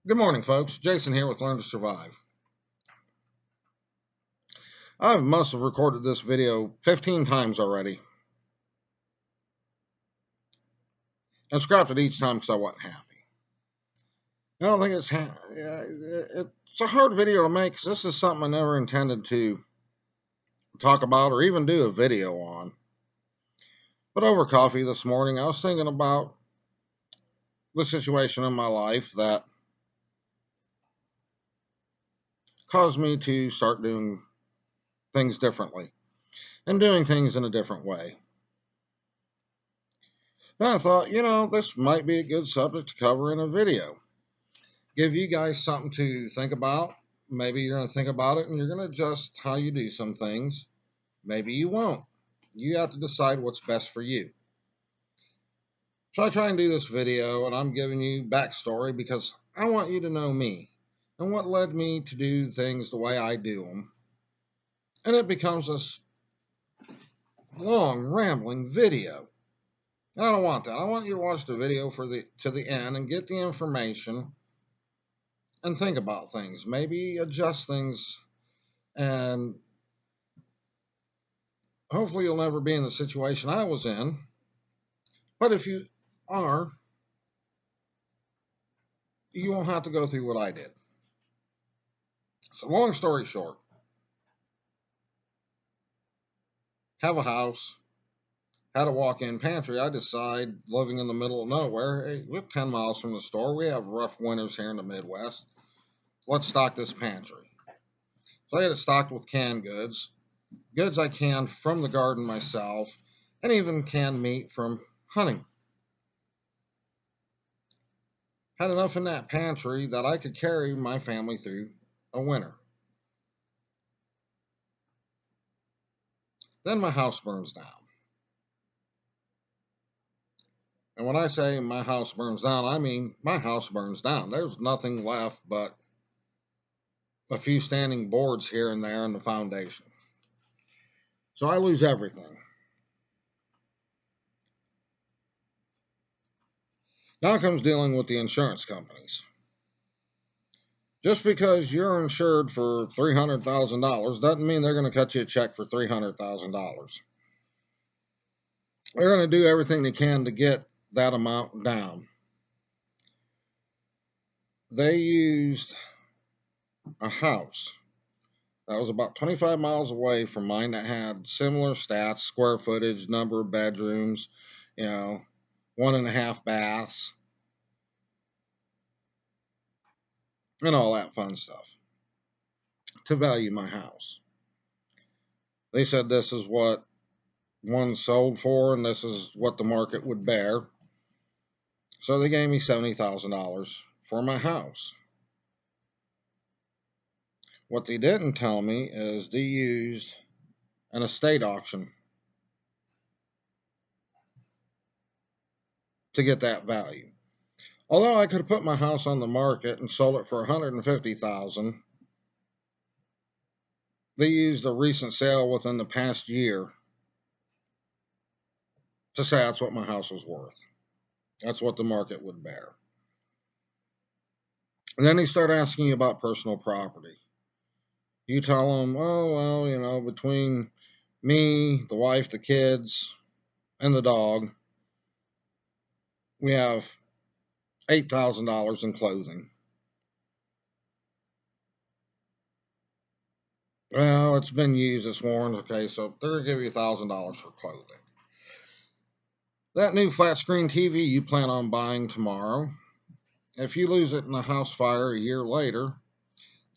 Good morning, folks. Jason here with Learn to Survive. I must have recorded this video 15 times already and scrapped it each time because I wasn't happy. I don't think it's a hard video to make because this is something I never intended to talk about or even do a video on. But over coffee this morning, I was thinking about the situation in my life that caused me to start doing things differently and doing things in a different way. Then I thought, this might be a good subject to cover in a video. Give you guys something to think about. Maybe you're going to think about it and you're going to adjust how you do some things. Maybe you won't. You have to decide what's best for you. So I try and do this video and I'm giving you backstory because I want you to know me and what led me to do things the way I do them. And it becomes this long, rambling video. And I don't want that. I want you to watch the video to the end and get the information and think about things. Maybe adjust things, and hopefully you'll never be in the situation I was in. But if you are, you won't have to go through what I did. So long story short, have a house, had a walk-in pantry. I decide, living in the middle of nowhere, hey, we're 10 miles from the store. We have rough winters here in the Midwest. Let's stock this pantry. So I had it stocked with canned goods I canned from the garden myself, and even canned meat from hunting. Had enough in that pantry that I could carry my family through a winter. Then my house burns down. And when I say my house burns down, I mean my house burns down. There's nothing left but a few standing boards here and there in the foundation. So I lose everything. Now comes dealing with the insurance companies. Just because you're insured for $300,000 doesn't mean they're going to cut you a check for $300,000. They're going to do everything they can to get that amount down. They used a house that was about 25 miles away from mine that had similar stats, square footage, number of bedrooms, 1.5 baths, and all that fun stuff to value my house. They said this is what one sold for and this is what the market would bear. So they gave me $70,000 for my house. What they didn't tell me is they used an estate auction to get that value. Although I could have put my house on the market and sold it for $150,000, they used a recent sale within the past year to say that's what my house was worth. That's what the market would bear. And then they start asking you about personal property. You tell them, oh, well, between me, the wife, the kids, and the dog, we have $8,000 in clothing. Well, it's been used, it's worn. Okay, so they're going to give you $1,000 for clothing. That new flat screen TV you plan on buying tomorrow, if you lose it in a house fire a year later,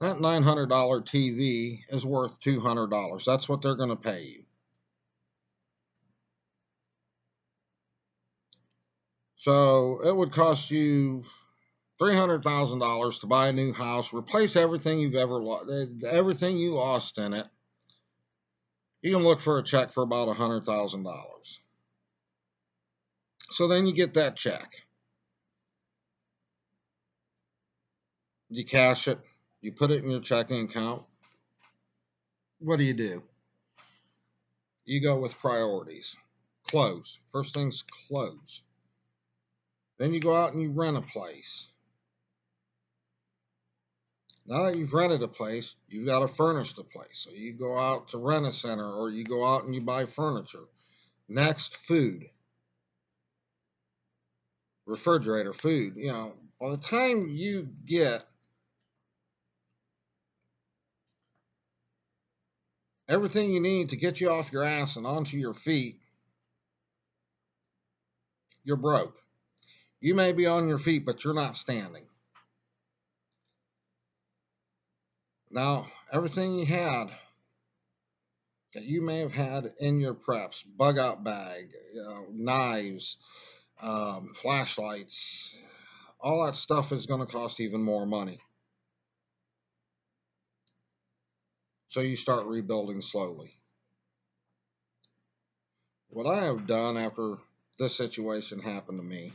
that $900 TV is worth $200. That's what they're going to pay you. So it would cost you $300,000 to buy a new house, replace everything you've ever lost, everything you lost in it. You can look for a check for about $100,000. So then you get that check. You cash it. You put it in your checking account. What do? You go with priorities. Clothes. First thing's clothes. Then you go out and you rent a place. Now that you've rented a place, you've got to furnish the place. So you go out to rent a center or you go out and you buy furniture. Next, food, refrigerator, food. By the time you get everything you need to get you off your ass and onto your feet, you're broke. You may be on your feet, but you're not standing. Now, everything you had that you may have had in your preps, bug out bag, knives, flashlights, all that stuff is going to cost even more money. So you start rebuilding slowly. What I have done after this situation happened to me,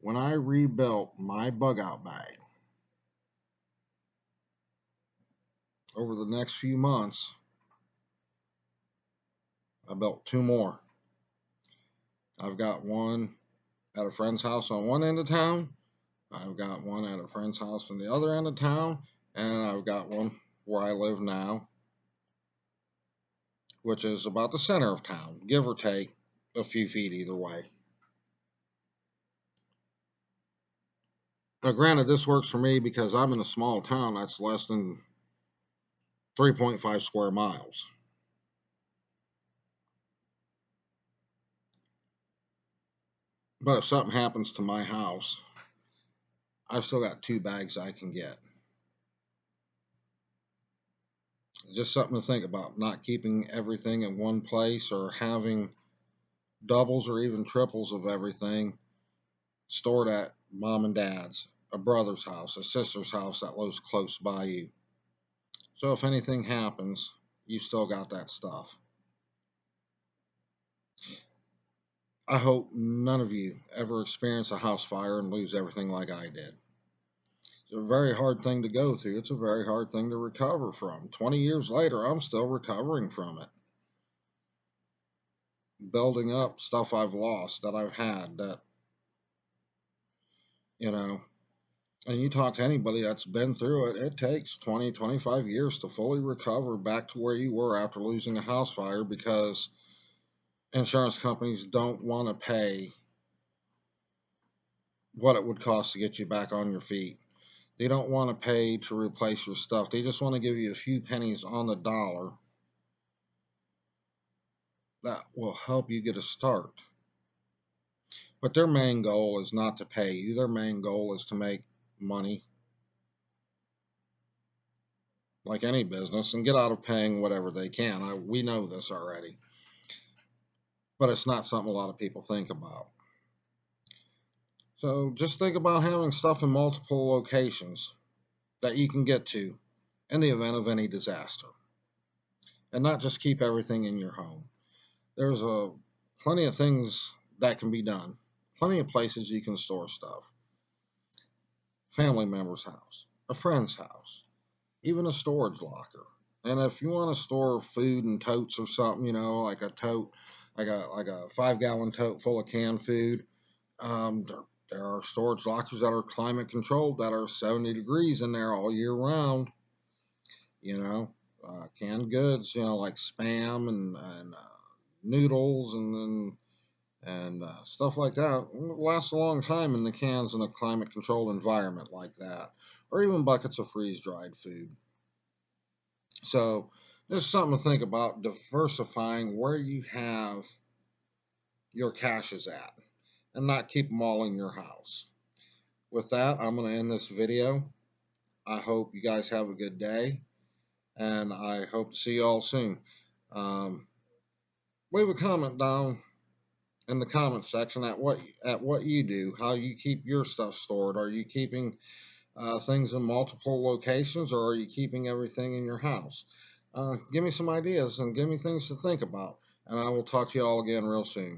when I rebuilt my bug out bag over the next few months, I built two more. I've got one at a friend's house on one end of town. I've got one at a friend's house on the other end of town. And I've got one where I live now, which is about the center of town, give or take a few feet either way. Now, granted, this works for me because I'm in a small town that's less than 3.5 square miles. But if something happens to my house, I've still got two bags I can get. Just something to think about, not keeping everything in one place or having doubles or even triples of everything stored at mom and dad's, a brother's house, a sister's house that lives close by you. So if anything happens, you still got that stuff. I hope none of you ever experience a house fire and lose everything like I did. It's a very hard thing to go through. It's a very hard thing to recover from. 20 years later, I'm still recovering from it. Building up stuff I've lost that I've had that, you know, and you talk to anybody that's been through it, it takes 20, 25 years to fully recover back to where you were after losing a house fire because insurance companies don't want to pay what it would cost to get you back on your feet. They don't want to pay to replace your stuff. They just want to give you a few pennies on the dollar that will help you get a start. But their main goal is not to pay you. Their main goal is to make money, like any business, and get out of paying whatever they can. We know this already. But it's not something a lot of people think about. So just think about having stuff in multiple locations that you can get to in the event of any disaster, and not just keep everything in your home. There's plenty of things that can be done, plenty of places you can store stuff. Family member's house, a friend's house, even a storage locker. And if you want to store food in totes or something, like a tote, like a 5 gallon tote full of canned food, there are storage lockers that are climate controlled that are 70 degrees in there all year round. You know, canned goods, like spam and noodles and stuff like that lasts a long time in the cans in a climate controlled environment like that, or even buckets of freeze dried food. So there's something to think about, diversifying where you have your caches at and not keep them all in your house. With that, I'm going to end this video. I hope you guys have a good day, and I hope to see you all soon. Um, Leave a comment down in the comment section at what you do, how you keep your stuff stored. Are you keeping things in multiple locations, or are you keeping everything in your house? Give me some ideas and give me things to think about, and I will talk to you all again real soon.